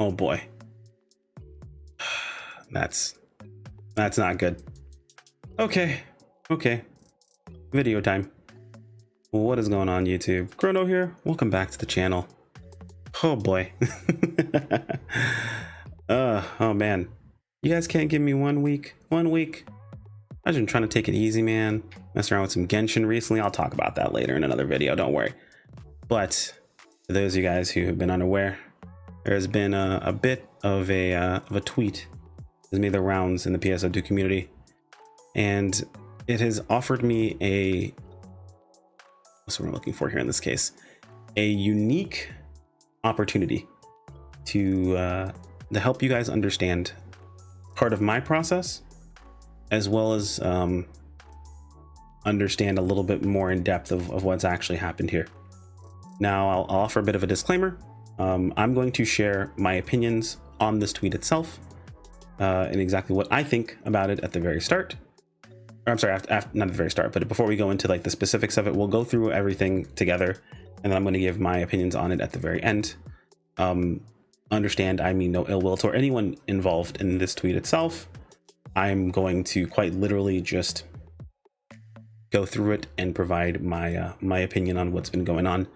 Oh boy. That's not good. Okay. Video time. What is going on, YouTube? Chrono here. Welcome back to the channel. Oh boy. Oh man. You guys can't give me 1 week. 1 week. I've been trying to take it easy, man. Messing around with some Genshin recently. I'll talk about that later in another video, don't worry. But for those of you guys who have been unaware, there's been a bit of a tweet that's made the rounds in the PSO2 community, and it has offered me what's what we're looking for here in this case, a unique opportunity to help you guys understand part of my process, as well as understand a little bit more in depth of what's actually happened here. Now, I'll offer a bit of a disclaimer. I'm going to share my opinions on this tweet itself and exactly what I think about it at the very start. Or, I'm sorry, after, not at the very start, but before we go into like the specifics of it, we'll go through everything together, and then I'm going to give my opinions on it at the very end. Understand, I mean no ill will toward anyone involved in this tweet itself. I'm going to quite literally just go through it and provide my opinion on what's been going on,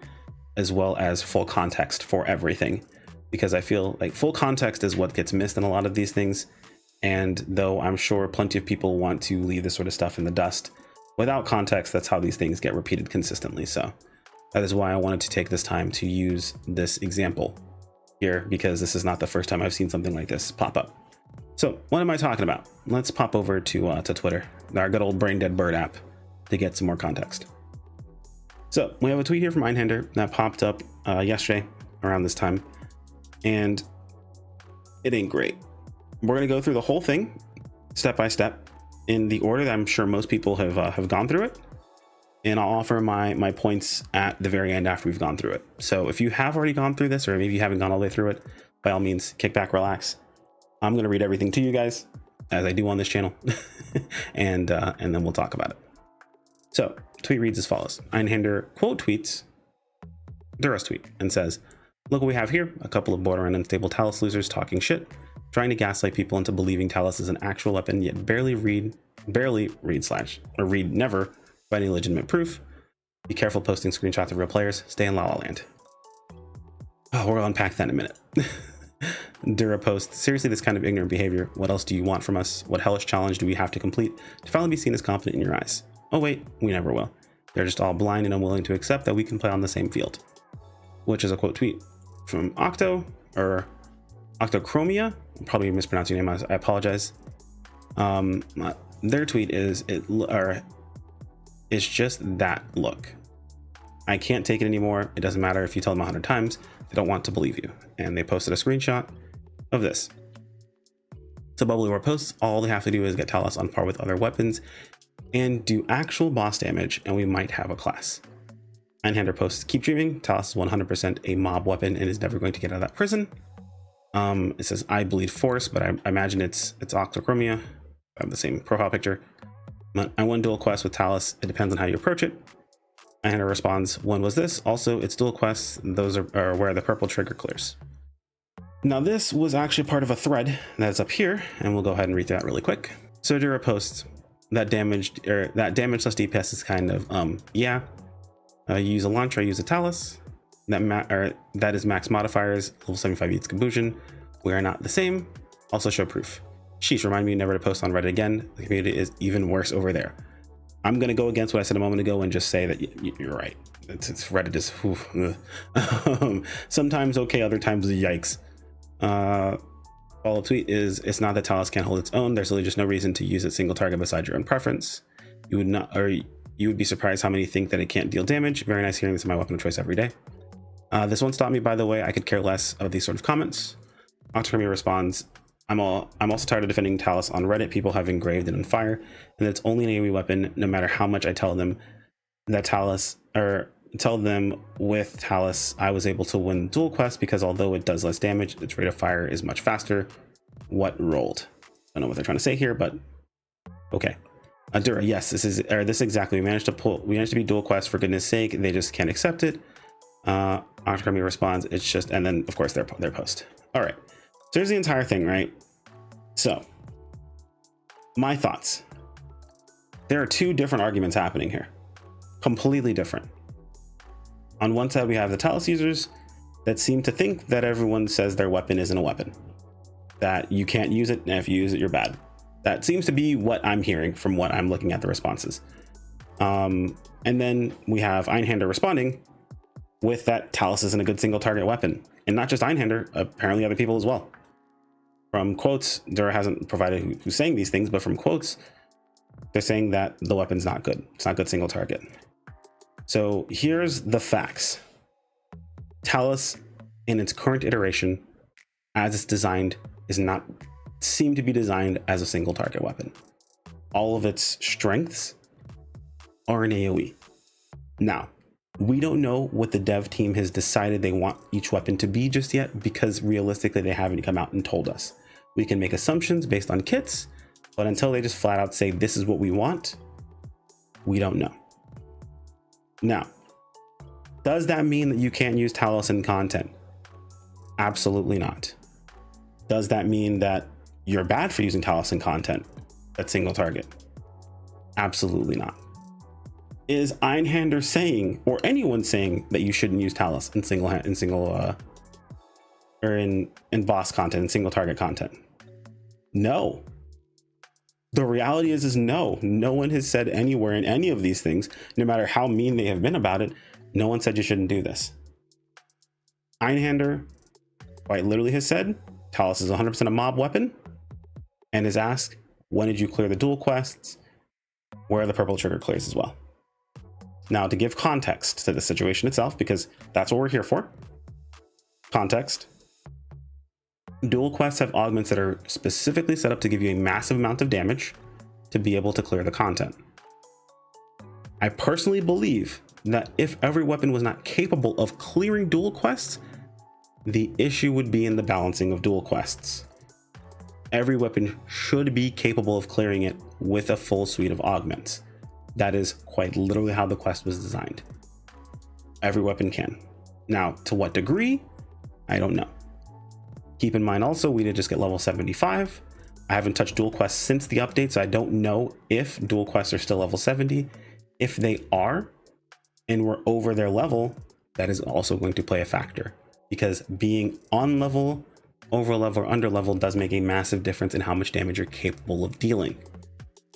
as well as full context for everything, because I feel like full context is what gets missed in a lot of these things. And though I'm sure plenty of people want to leave this sort of stuff in the dust, without context, that's how these things get repeated consistently. So that is why I wanted to take this time to use this example here, because this is not the first time I've seen something like this pop up. So what am I talking about? Let's pop over to Twitter, our good old brain dead bird app, to get some more context. So we have a tweet here from Einhander that popped up yesterday around this time, and it ain't great. We're gonna go through the whole thing step by step in the order that I'm sure most people have gone through it, and I'll offer my points at the very end after we've gone through it. So if you have already gone through this, or maybe you haven't gone all the way through it, by all means, kick back, relax. I'm gonna read everything to you guys, as I do on this channel, and then we'll talk about it. So, tweet reads as follows. Einhander quote tweets Dura's tweet and says, "Look what we have here, a couple of borderline unstable Talus losers talking shit, trying to gaslight people into believing Talus is an actual weapon, yet read never by any legitimate proof. Be careful posting screenshots of real players. Stay in La La Land." Oh, we'll unpack that in a minute. Dura posts, "Seriously, this kind of ignorant behavior. What else do you want from us? What hellish challenge do we have to complete to finally be seen as competent in your eyes? Oh wait, we never will. They're just all blind and unwilling to accept that we can play on the same field." Which is a quote tweet from Octochromia. Probably mispronouncing your name, I apologize. Their tweet is it's just that look. I can't take it anymore. It doesn't matter if you tell them 100 times, they don't want to believe you. And they posted a screenshot of this. So Bubbly War posts, all they have to do is get Talus on par with other weapons and do actual boss damage, and we might have a class. Einhander posts, "Keep dreaming. Talus is 100% a mob weapon and is never going to get out of that prison." It says, "I bleed force," but I imagine it's Octochromia. I have the same profile picture. "I won dual quest with Talus. It depends on how you approach it." Einhander responds, "When was this? Also, it's dual quests. Those are where the purple trigger clears." Now, this was actually part of a thread that's up here, and we'll go ahead and read that really quick. So Dura posts, that damage plus DPS is kind of you use a launcher, I use a Talus. That is max modifiers, level 75 eats Kabusian. We are not the same. Also show proof. Sheesh, remind me never to post on Reddit again. The community is even worse over there. I'm gonna go against what I said a moment ago and just say that you're right. It's Reddit is sometimes okay, other times yikes. Follow tweet is, "It's not that Talus can't hold its own. There's really just no reason to use a single target beside your own preference. You would be surprised how many think that it can't deal damage. Very nice hearing this in my weapon of choice every day." This won't stop me, by the way. I could care less of these sort of comments. Octochromia responds, I'm also tired of defending Talus on Reddit. People have engraved it on fire, and it's only an AoE weapon, no matter how much I tell them that tell them with Talus I was able to win dual quest, because although it does less damage, its rate of fire is much faster. What rolled? I don't know what they're trying to say here, but okay. Dura, yes, this exactly. We managed to be dual quest, for goodness sake. They just can't accept it. Octochromia responds, "It's just," and then of course their post. All right. here's the entire thing, right? So my thoughts. There are two different arguments happening here, completely different. On one side, we have the Talus users that seem to think that everyone says their weapon isn't a weapon, that you can't use it, and if you use it, you're bad. That seems to be what I'm hearing from what I'm looking at the responses. And then we have Einhander responding with that Talus isn't a good single target weapon. And not just Einhander, apparently other people as well. From quotes, Dura hasn't provided who's saying these things, but from quotes, they're saying that the weapon's not good. It's not good single target. So here's the facts. Talus in its current iteration, as it's designed, is not seem to be designed as a single target weapon. All of its strengths are in AoE. Now, we don't know what the dev team has decided they want each weapon to be just yet, because realistically they haven't come out and told us. We can make assumptions based on kits, but until they just flat out say this is what we want, we don't know. Now, does that mean that you can't use Talus in content? Absolutely not. Does that mean that you're bad for using Talus in content that's single target? Absolutely not. Is Einhander saying, or anyone saying, that you shouldn't use Talus in in boss content, in single target content? No. The reality is no. No one has said anywhere in any of these things, no matter how mean they have been about it, no one said you shouldn't do this. Einhander quite literally has said Talus is 100% a mob weapon, and is asked, when did you clear the dual quests? Where are the purple trigger clears as well? Now, to give context to the situation itself, because that's what we're here for. Context. Dual quests have augments that are specifically set up to give you a massive amount of damage to be able to clear the content. I personally believe that if every weapon was not capable of clearing dual quests, the issue would be in the balancing of dual quests. Every weapon should be capable of clearing it with a full suite of augments. That is quite literally how the quest was designed. Every weapon can. Now, to what degree? I don't know. Keep in mind also, we did just get level 75. I haven't touched dual quests since the update, so I don't know if dual quests are still level 70. If they are, and we're over their level, that is also going to play a factor, because being on level, over level, or under level does make a massive difference in how much damage you're capable of dealing.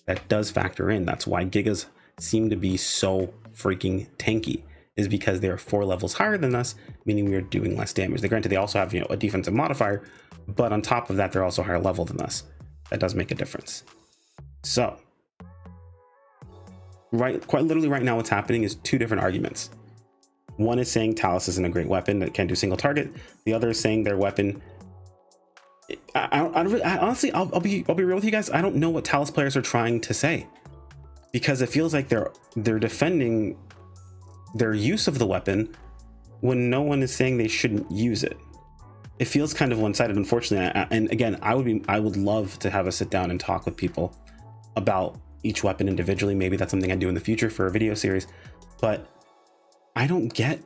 That does factor in. That's why Gigas seem to be so freaking tanky, is because they're 4 levels higher than us, meaning we are doing less damage. Granted, they also have, a defensive modifier, but on top of that, they're also higher level than us. That does make a difference. So, quite literally right now, what's happening is two different arguments. One is saying Talus isn't a great weapon that can't do single target. The other is saying their weapon. Honestly, I'll be real with you guys. I don't know what Talus players are trying to say, because it feels like they're defending their use of the weapon when no one is saying they shouldn't use it. It feels kind of one-sided, unfortunately. And again, I would love to have a sit down and talk with people about each weapon individually. Maybe that's something I do in the future for a video series, but I don't get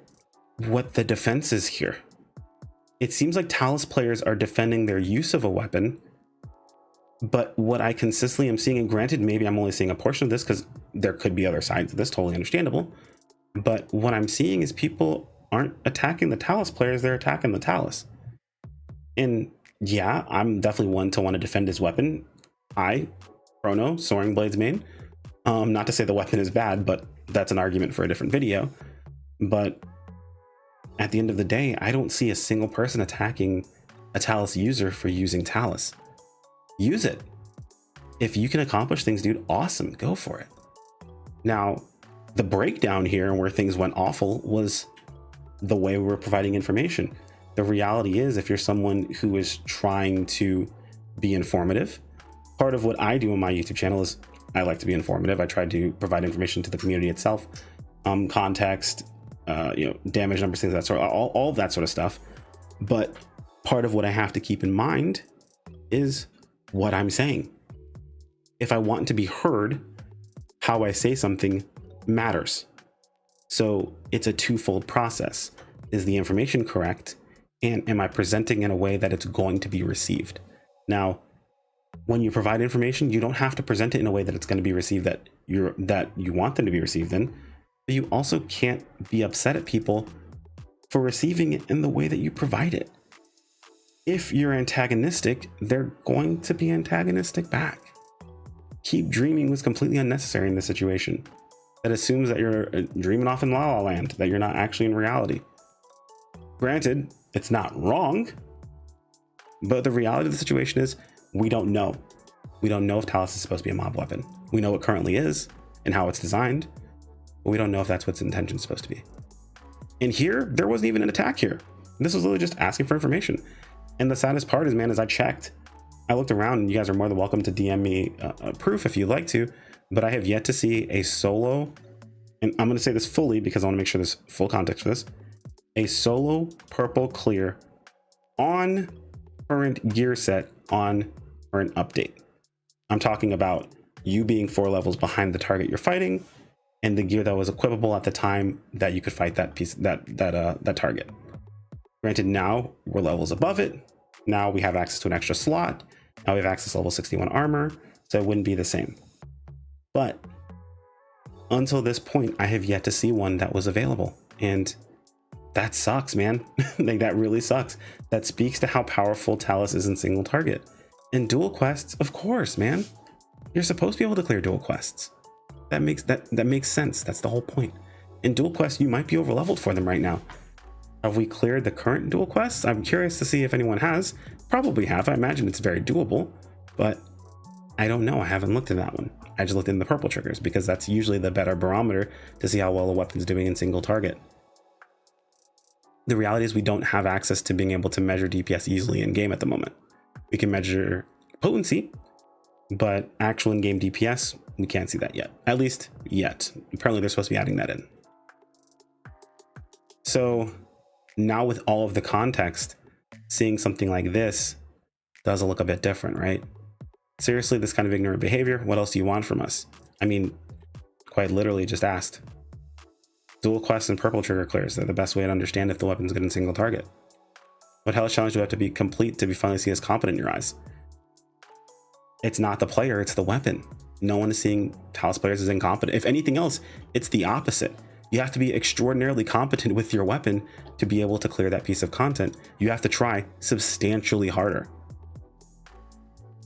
what the defense is here. It seems like Talus players are defending their use of a weapon, but what I consistently am seeing, and granted, maybe I'm only seeing a portion of this because there could be other sides of this, totally understandable, but what I'm seeing is people aren't attacking the Talus players, they're attacking the Talus. And yeah, I'm definitely one to want to defend his weapon. Chrono, Soaring Blades main. Not to say the weapon is bad, but that's an argument for a different video. But at the end of the day, I don't see a single person attacking a Talus user for using Talus. Use it. If you can accomplish things, dude, awesome, go for it. Now, the breakdown here and where things went awful was the way we were providing information. The reality is, if you're someone who is trying to be informative, part of what I do on my YouTube channel is I like to be informative. I try to provide information to the community itself, context, damage numbers, things of that sort, all of that sort of stuff. But part of what I have to keep in mind is what I'm saying. If I want to be heard, how I say something matters. So it's a twofold process. Is the information correct? And am I presenting in a way that it's going to be received? Now, when you provide information, you don't have to present it in a way that it's going to be received that you want them to be received in. But you also can't be upset at people for receiving it in the way that you provide it. If you're antagonistic, they're going to be antagonistic back. Keep dreaming was completely unnecessary in this situation. That assumes that you're dreaming off in La La Land, that you're not actually in reality. Granted, it's not wrong, but the reality of the situation is we don't know. We don't know if Talus is supposed to be a mob weapon. We know it currently is and how it's designed, but we don't know if that's what its intention is supposed to be. And here, there wasn't even an attack here. This was literally just asking for information. And the saddest part is, man, as I checked, I looked around, and you guys are more than welcome to DM me proof if you'd like to, but I have yet to see a solo, and I'm going to say this fully because I want to make sure there's full context for this, a solo purple clear on current gear set on current update. I'm talking about you being 4 levels behind the target you're fighting and the gear that was equipable at the time that you could fight that piece, that target. Granted, now we're levels above it. Now we have access to an extra slot. Now we have access to level 61 armor, so it wouldn't be the same. But until this point, I have yet to see one that was available. And that sucks, man. Like, that really sucks. That speaks to how powerful Talus is in single target. In dual quests, of course, man. You're supposed to be able to clear dual quests. That makes sense. That's the whole point. In dual quests, you might be overleveled for them right now. Have we cleared the current dual quests? I'm curious to see if anyone has. Probably have. I imagine it's very doable, but I don't know. I haven't looked at that one. I just looked in the purple triggers because that's usually the better barometer to see how well a weapon's doing in single target. The reality is we don't have access to being able to measure DPS easily in game at the moment. We can measure potency, but actual in-game DPS, we can't see that yet. At least yet. Apparently they're supposed to be adding that in. So now with all of the context, seeing something like this does look a bit different, right? Seriously, this kind of ignorant behavior, what else do you want from us? I mean, quite literally just asked. Dual quests and purple trigger clears, they're the best way to understand if the weapon's good in single target. What hellish challenge do we have to be complete to be finally seen as competent in your eyes? It's not the player, it's the weapon. No one is seeing Talus players as incompetent. If anything else, it's the opposite. You have to be extraordinarily competent with your weapon to be able to clear that piece of content. You have to try substantially harder.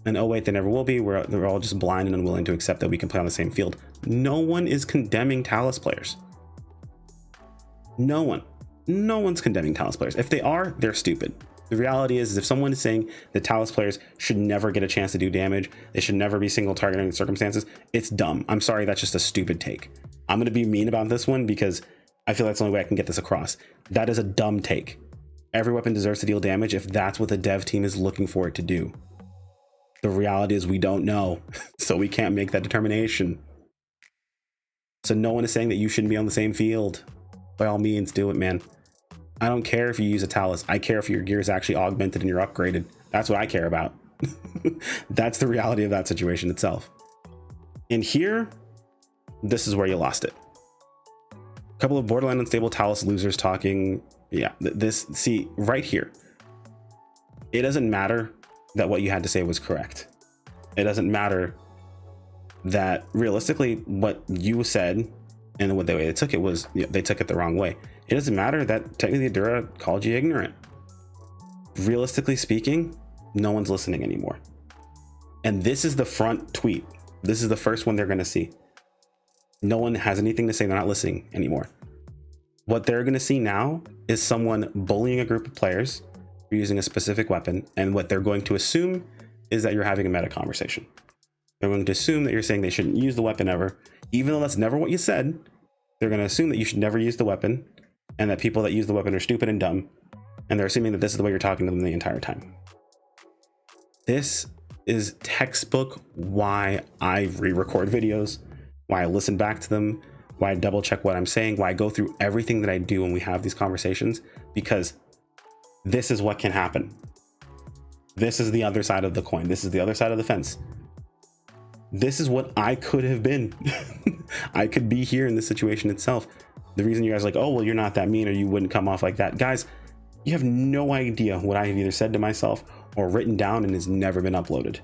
And oh wait, they never will be. They're all just blind and unwilling to accept that we can play on the same field. No one is condemning Talus players. No one. No one's condemning Talus players. If they are, they're stupid. The reality is if someone is saying that Talus players should never get a chance to do damage, they should never be single targeting circumstances, it's dumb. I'm sorry, that's just a stupid take. I'm going to be mean about this one because I feel that's the only way I can get this across. That is a dumb take. Every weapon deserves to deal damage if that's what the dev team is looking for it to do. The reality is we don't know, so we can't make that determination. So no one is saying that you shouldn't be on the same field. By all means, do it, man. I don't care if you use a Talus. I care if your gear is actually augmented and you're upgraded. That's what I care about. That's the reality of that situation itself. And here, this is where you lost it. A couple of borderline unstable Talus losers talking. Yeah, see, right here. It doesn't matter that what you had to say was correct. It doesn't matter that realistically what you said and what the way they took it was, they took it the wrong way. It doesn't matter that technically Dura called you ignorant. Realistically speaking, no one's listening anymore. And this is the front tweet. This is the first one they're going to see. No one has anything to say. They're not listening anymore. What they're going to see now is someone bullying a group of players for using a specific weapon. And what they're going to assume is that you're having a meta conversation. They're going to assume that you're saying they shouldn't use the weapon ever, even though that's never what you said. They're going to assume that you should never use the weapon and that people that use the weapon are stupid and dumb. And they're assuming that this is the way you're talking to them the entire time. This is textbook why I re-record videos, why I listen back to them, why I double check what I'm saying, why I go through everything that I do when we have these conversations, because this is what can happen. This is the other side of the coin. This is the other side of the fence. This is what I could have been. I could be here in this situation itself. The reason you guys are like, oh, well, you're not that mean or you wouldn't come off like that. Guys, You have no idea what I have either said to myself or written down and has never been uploaded.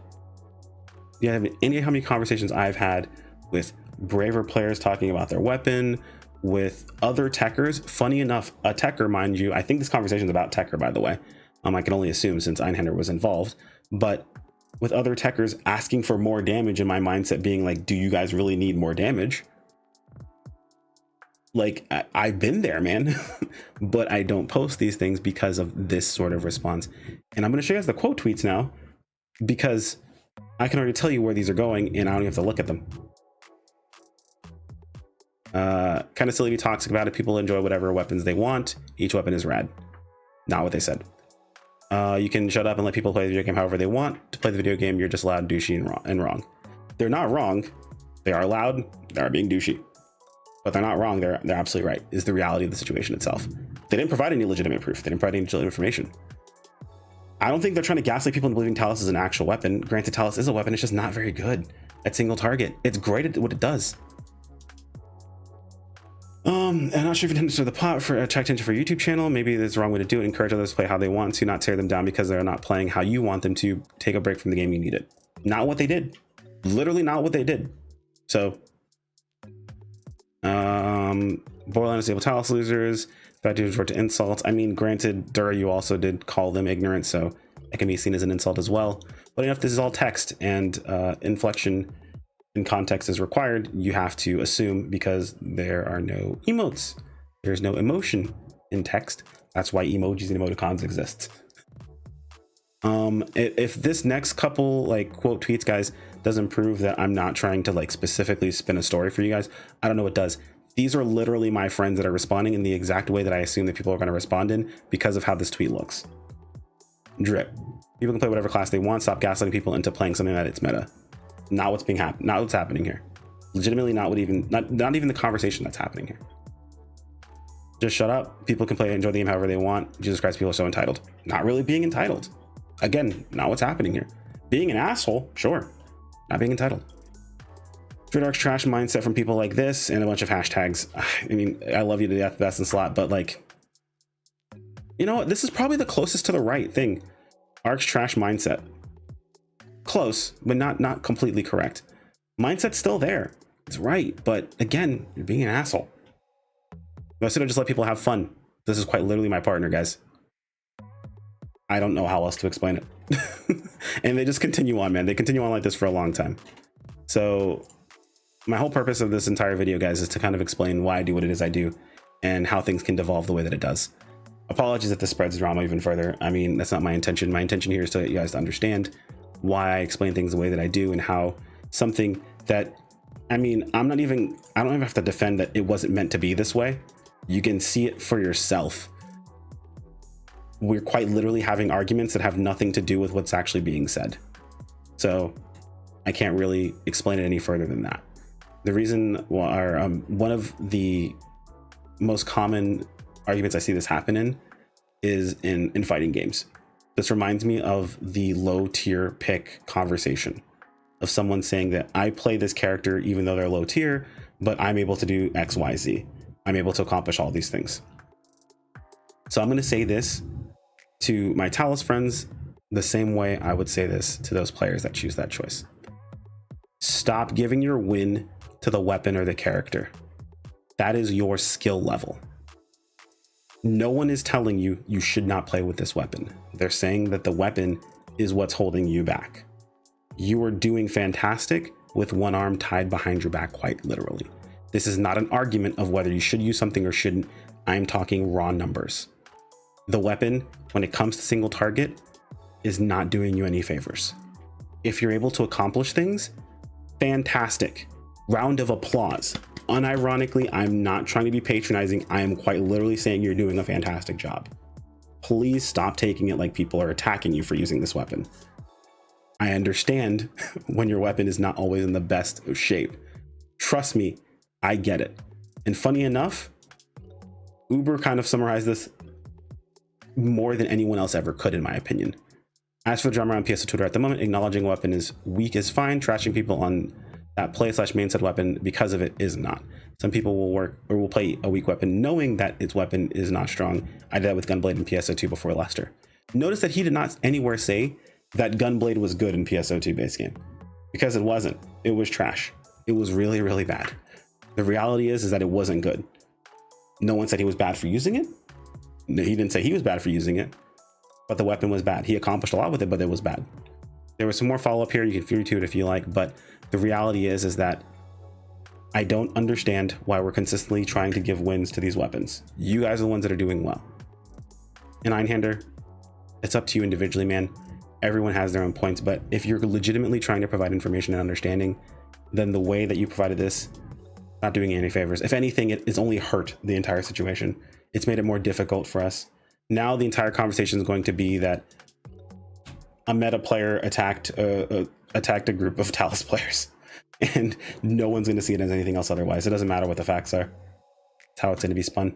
You have any how many conversations I've had with braver players talking about their weapon, with other techers. Funny enough, a techer, mind you, I think this conversation is about techer, by the way. I can only assume since Einhander was involved, but with other techers asking for more damage, and my mindset being like, do you guys really need more damage? Like, I've been there, man. But I don't post these things because of this sort of response. And I'm going to show you guys the quote tweets now, because I can already tell you where these are going and I don't have to look at them. Kind of silly to be toxic about it. People enjoy whatever weapons they want. Each weapon is rad. Not what they said. You can shut up and let people play the video game however they want. To play the video game, you're just loud, douchey, and wrong. They're not wrong. They are loud. They are being douchey. But they're not wrong. They're absolutely right. Is the reality of the situation itself. They didn't provide any legitimate proof. They didn't provide any legitimate information. I don't think they're trying to gaslight people into believing Talos is an actual weapon. Granted, Talos is a weapon. It's just not very good at single target. It's great at what it does. I'm not sure if you intended to the pot for attract attention for a YouTube channel. Maybe that's the wrong way to do it. Encourage others to play how they want to, not tear them down because they're not playing how you want them to. Take a break from the game. You need it. Not what they did. Literally not what they did. So, Borderline is able Talos losers. That to resort to insults. I mean, granted, Dura, you also did call them ignorant, so it can be seen as an insult as well. But enough, this is all text, and inflection in context is required. You have to assume because there are no emotes. There's no emotion in text. That's why emojis and emoticons exist. If this next couple like quote tweets, guys, doesn't prove that I'm not trying to like specifically spin a story for you guys, I don't know what does. These are literally my friends that are responding in the exact way that I assume that people are going to respond in because of how this tweet looks. Drip. People can play whatever class they want. Stop gaslighting people into playing something that it's meta. Not what's being happened. Not what's happening here. Legitimately, not even the conversation that's happening here. Just shut up. People can play and enjoy the game however they want. Jesus Christ, people are so entitled. Not really being entitled. Again, not what's happening here. Being an asshole, sure. Not being entitled. Dark's trash mindset from people like this and a bunch of hashtags. I mean, I love you to death, best in slot, but like, you know what? This is probably the closest to the right thing. Ark's trash mindset. Close, but not completely correct. Mindset's still there. It's right, but again, you're being an asshole. I should have just let people have fun. This is quite literally my partner, guys. I don't know how else to explain it. And they just continue on, man. They continue on like this for a long time. So my whole purpose of this entire video, guys, is to kind of explain why I do what it is I do and how things can devolve the way that it does. Apologies if this spreads drama even further. I mean, that's not my intention. My intention here is to get you guys to understand why I explain things the way that I do and how something that, I mean, I don't even have to defend that it wasn't meant to be this way. You can see it for yourself. We're quite literally having arguments that have nothing to do with what's actually being said. So I can't really explain it any further than that. The reason, one of the most common arguments I see this happen in is in fighting games. This reminds me of the low tier pick conversation of someone saying that I play this character even though they're low tier, but I'm able to do X, Y, Z. I'm able to accomplish all these things. So I'm going to say this to my Talos friends the same way I would say this to those players that choose that choice. Stop giving your win to the weapon or the character. That is your skill level. No one is telling you you should not play with this weapon. They're saying that the weapon is what's holding you back. You are doing fantastic with one arm tied behind your back, quite literally. This is not an argument of whether you should use something or shouldn't. I'm talking raw numbers. The weapon, when it comes to single target, is not doing you any favors. If you're able to accomplish things, fantastic. Round of applause. Unironically, I'm not trying to be patronizing. I am quite literally saying you're doing a fantastic job. Please stop taking it like people are attacking you for using this weapon. I understand when your weapon is not always in the best of shape. Trust me, I get it. And funny enough, Uber kind of summarized this more than anyone else ever could, in my opinion. As for the drama around PSO2 at the moment, acknowledging a weapon is weak is fine. Trashing people on that play/main set weapon because of it is not. Some people will work or will play a weak weapon knowing that its weapon is not strong. I did that with Gunblade in PSO2 before Lester. Notice that he did not anywhere say that Gunblade was good in PSO2 base game, because it wasn't. It was trash. It was really, really bad. The reality is that it wasn't good. No one said he was bad for using it. No, he didn't say he was bad for using it, but the weapon was bad. He accomplished a lot with it, but it was bad. There was some more follow-up here. You can feel to it if you like, but the reality is that I don't understand why we're consistently trying to give wins to these weapons. You guys are the ones that are doing well. In Einhander, it's up to you individually, man. Everyone has their own points, but if you're legitimately trying to provide information and understanding, then the way that you provided this, not doing you any favors. If anything, it's only hurt the entire situation. It's made it more difficult for us. Now the entire conversation is going to be that a meta player attacked a group of Talus players, and no one's going to see it as anything else otherwise. It doesn't matter what the facts are. It's how it's going to be spun.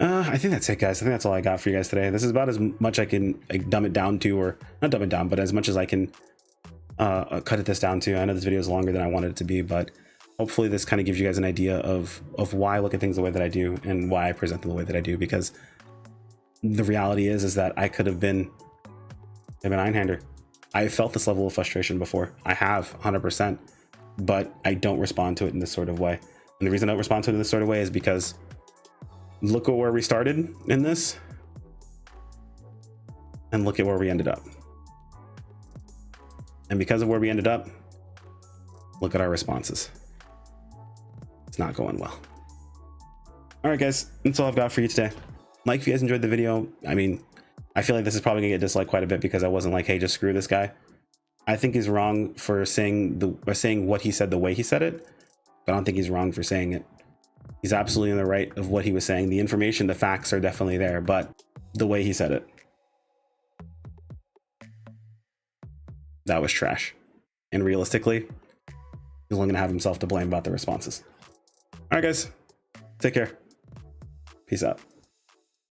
I think that's it, guys. I think that's all I got for you guys today. This is about as much I can dumb it down to, or not dumb it down, but as much as I can cut this down to. I know this video is longer than I wanted it to be, but hopefully this kind of gives you guys an idea of why I look at things the way that I do and why I present them the way that I do, because the reality is that I could have been an Einhander. I felt this level of frustration before. I have 100%, but I don't respond to it in this sort of way. And the reason I don't respond to it in this sort of way is because look at where we started in this and look at where we ended up. And because of where we ended up, look at our responses. It's not going well. All right, guys, that's all I've got for you today. Like if you guys enjoyed the video. I mean, I feel like this is probably gonna get disliked quite a bit because I wasn't like, hey, just screw this guy. I think he's wrong for saying what he said the way he said it, but I don't think he's wrong for saying it. He's absolutely in the right of what he was saying. The information, the facts are definitely there, but the way he said it, that was trash. And realistically, he's only gonna have himself to blame about the responses. All right, guys, take care. Peace out.